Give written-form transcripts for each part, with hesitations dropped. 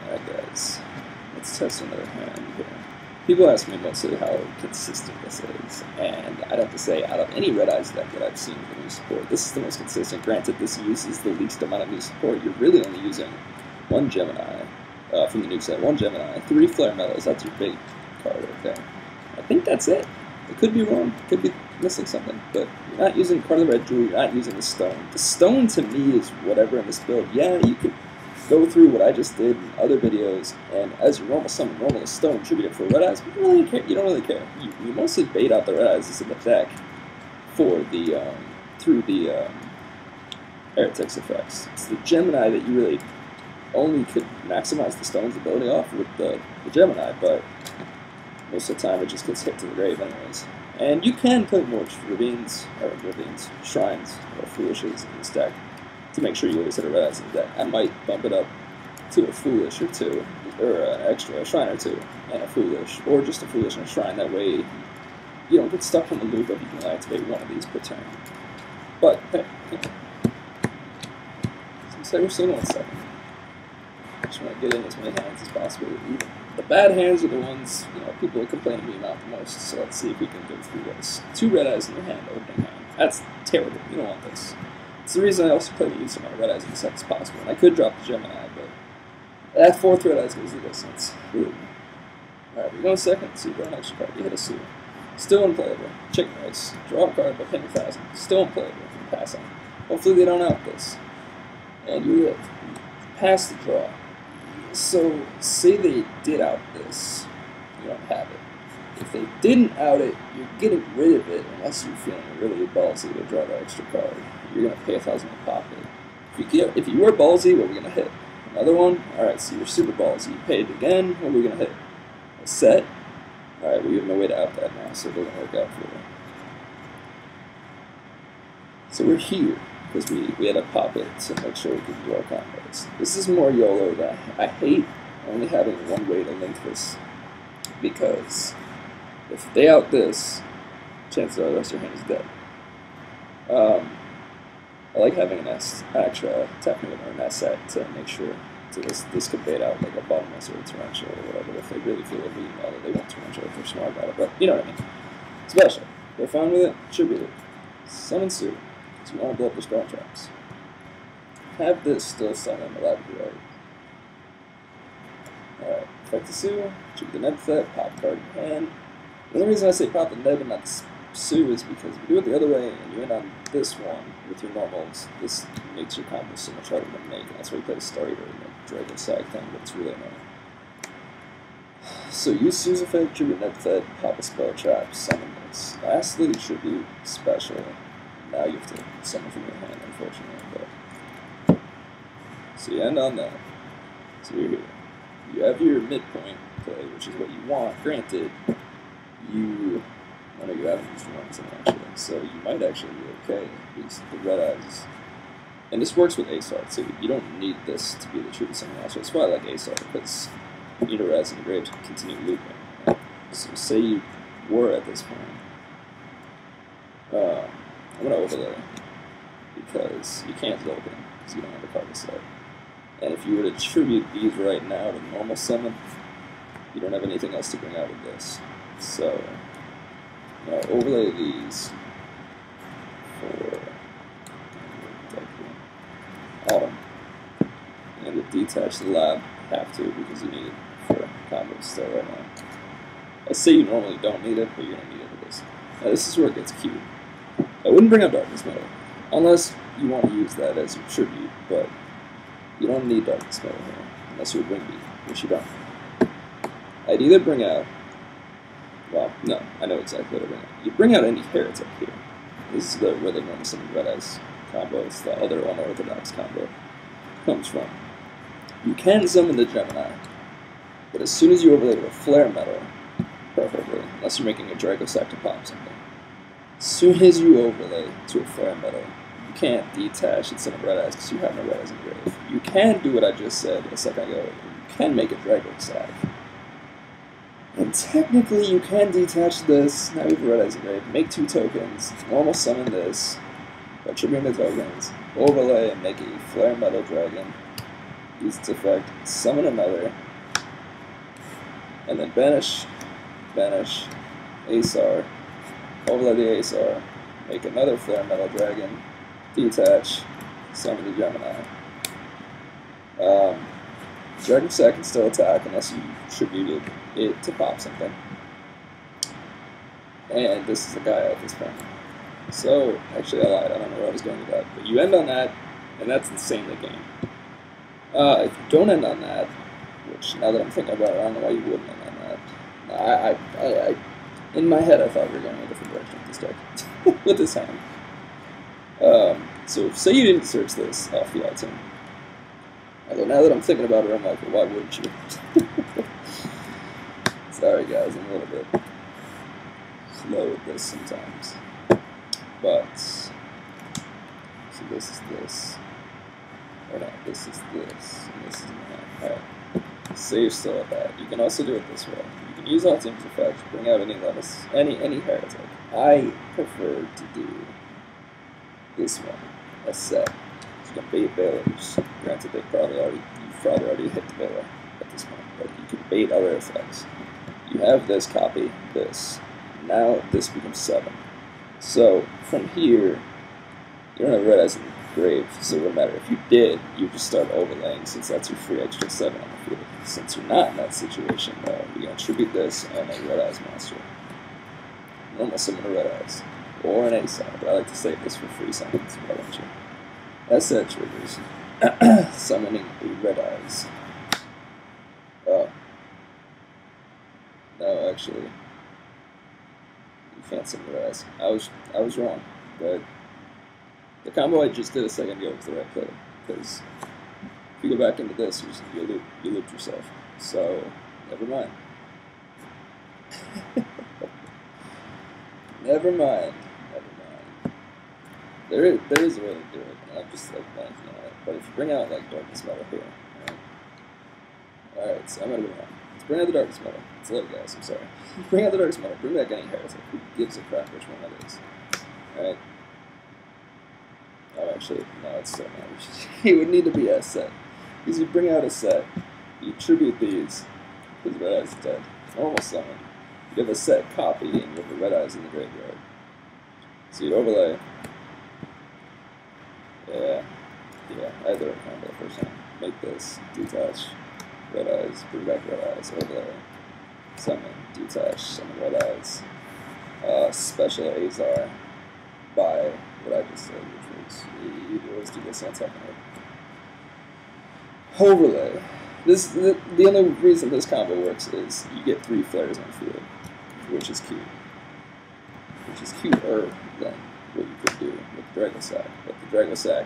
Alright guys, let's test another hand here. People ask me mostly how consistent this is, and I'd have to say out of any Red Eyes deck that I've seen for new support, this is the most consistent. Granted, this uses the least amount of new support. You're really only using one Gemini from the new set, one Gemini, 3 Flare Metals, that's your big card right there. I think that's it. It could be wrong, could be missing something, but you're not using part of the red jewel, you're not using the stone. The stone to me is whatever in this build. Yeah, you could go through what I just did in other videos, and as your normal summon, normal stone attributed for Red Eyes, but you don't really care. You mostly bait out the Red Eyes in the deck for the through the Hieratic's effects. It's the Gemini that you really only could maximize the stone's ability off with the Gemini, but most of the time it just gets hit to the grave anyways. And you can put more shrines, or foolishes in this deck to make sure you always hit a Red Eyes in the deck. I might bump it up to a foolish or two, or an extra shrine or two, and a foolish, or just a foolish and a shrine. That way you don't get stuck in the loop of you can activate one of these per turn. But hey, so we're still 1 second. Just want to get in as many hands as possible. Even the bad hands are the ones people are complaining to me about the most. So let's see if we can go through this. 2 Red Eyes in your hand, opening hand. That's terrible. You don't want this. It's the reason I also play the use amount of Red Eyes in the set as possible. And I could drop the Gemini, but that 4th Red Eyes goes the distance. Alright, we go in second. See, draw an extra card. You hit a Sue. Still unplayable. Chicken Rice. Draw a card, but pay 1,000. Still unplayable. Pass on. Hopefully they don't out this. And you live. Pass the draw. So, say they did out this. You don't have it. If they didn't out it, you're getting rid of it unless you're feeling really ballsy to draw that extra card. You're going to pay 1,000 to pop it. If you were ballsy, what are we going to hit? Another one? Alright, so you're super ballsy. You paid it again, what are we going to hit? A set? Alright, we have no way to out that now, so it doesn't work out for you. So we're here, because we had to pop it to make sure we could do our combos. This is more YOLO than I hate only having one way to link this, because if they out this, chances are the rest of your hand is dead. I like having an extra technical or an S set to make sure this could bait out like a bottomless or a torrential or whatever if they really feel overly mellow. They want torrential if they're smart about it, but you know what I mean. Special. They're fine with it, attribute it. Summon Sue, because you want to blow up the spell traps. Have this still summon alive to right. Alright, effect the Sue, attribute the Neb set, pop card in hand. The only reason I say pop the Neb and not the Sue is because if you do it the other way and you end on this one with your normals, this makes your combos so much harder to make, and that's why you play the Starter and the Dragon Sag thing, but it's really annoying. So use Sue's effect, tribute net fed, pop a spell trap, summon this. Lastly, tribute special. Now you have to summon from your hand, unfortunately. But so you end on that. So you're here. You have your midpoint play, which is what you want. Granted, I know you haven't used ones actually, so you might actually be okay. Because the Red Eyes, and this works with Ace Art too. You don't need this to be the truth of something else. That's why I like Ace Art, because you need a Red Eyes in the grave to continue looping. So say you were at this point. I'm gonna overlay because you can't open because you don't have a card to set. And if you were to tribute these right now to normal summon, you don't have anything else to bring out of this. So overlay these for Autumn. And to detach the lab, have to because you need it for combos still right now. I say you normally don't need it, but you're going to need it for this. Now this is where it gets cute. I wouldn't bring up Darkness Metal, unless you want to use that as your tribute, but you don't need Darkness Metal here, unless you're Wingbeat, which you don't. I'd either bring out, well, no, I know exactly what to bring out. You bring out any Hieratic here. This is where the normal summon Red Eyes combo, it's the other unorthodox combo, comes from. You can summon the Gemini, but as soon as you overlay with a Flare Metal, preferably, unless you're making a Draco Sack to pop something, as soon as you overlay to a Flare Metal, you can't detach and summon Red Eyes because you have no Red Eyes in grave. You can do what I just said a second ago. You can make a Draco Sack. And technically you can detach this, now you have Red Eyes in grave, make 2 tokens, normal summon this, attribute the tokens, overlay and make a Flare Metal Dragon, use its effect, summon another, and then banish, Asar, overlay the Asar, make another Flare Metal Dragon, detach, summon the Gemini. Dragon Sack can still attack unless you tributed it to pop something. And this is a guy at this point. So, actually I lied, I don't know where I was going with that. But you end on that, and that's insanely game. If you don't end on that, which now that I'm thinking about it, I don't know why you wouldn't end on that. I in my head I thought we were going in a different direction with this deck. With this hand. So say you didn't search this off the item. Although now that I'm thinking about it, I'm like, well, why wouldn't you? Sorry guys, I'm a little bit slow with this sometimes. But, so this is this. Or no, this is this, and this is that. Alright. Save still at that. You can also do it this way. You can use all teams effects, bring out any lettuce, any Hieratic. I prefer to do this one, a set. You can bait Bailers. Granted, you've probably already hit the Baylor at this point, but you can bait other effects. You have this copy, this. Now this becomes 7. So from here, you don't have red eyes in the grave, so it wouldn't matter. If you did, you just start overlaying since that's your free extra 7 on the field. Since you're not in that situation, though, you're going to tribute this and a red eyes monster. Normal summon a red eyes. Or an Asar, but I like to save this for free summons, why don't you? Asset triggers. Summoning a red eyes. Oh. No, actually. You can't summon red eyes. I was wrong. But the combo I just did a second ago was the right play. Because if you go back into this, you looped yourself. So, never mind. Never mind. There is a way to do it, and I'm just like blanking on it. But if you bring out like Darkness Metal here, alright, so I'm gonna go on. Let's bring out the Darkness Metal. It's late, guys. I'm sorry. Bring out the Darkness Metal. Bring back any Hieratic. Who gives a crap which one that is? Alright. Oh, actually, no, it still matters. It would need to be a set. Because you bring out a set, you tribute these, because Red Eye's dead. Normal summon. You have a set copy, and you have the Red Eyes in the graveyard. So you'd overlay. Yeah, I had the right combo the first time. Make this, detach, red eyes, bring back red eyes, overlay, summon, detach, summon red eyes, special Azar, by what I just said, which was, you always do this on second overlay. The only reason this combo works is you get 3 flares on the field, which is cute. Which is cuter than what you could do with the Dragon Sack. But the Dragon Sack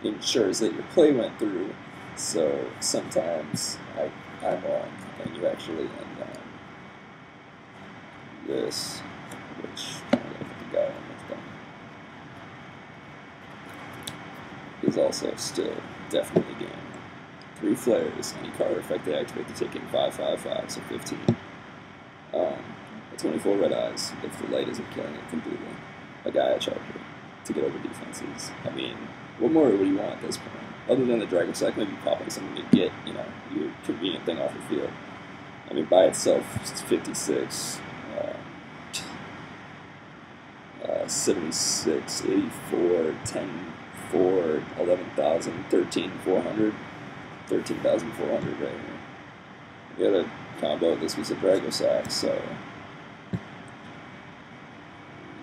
ensures that your play went through, so sometimes I'm wrong, and you actually end on this, which I'm going to put the guy on with them, is also still definitely game. 3 flares, any card effect they activate to take in 5/5/5, so 15. 24 red eyes if the light isn't killing it completely. A Gaia Charger to get over defenses. I mean, what more would you want at this point? Other than the Dragon Sack, maybe popping something to get, you know, your convenient thing off the field. I mean, by itself, it's 56, 76, 84, 10, 4, 11,000, 13,400, 13,400 right here. The other combo, this was a Dragon Sack, so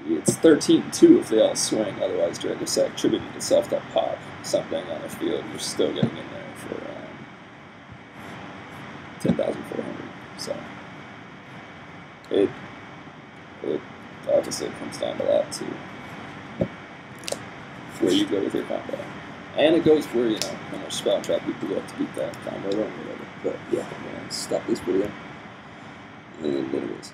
it's 13-2 if they all swing, otherwise Dragon Sack tributing itself to pop something on the field. You're still getting in there for 10,400. So it obviously comes down a lot to where you go with your combo. And it goes where, you know, how much spell trap people go to beat that combo or whatever. But yeah, I'm gonna stop this video. And anyways.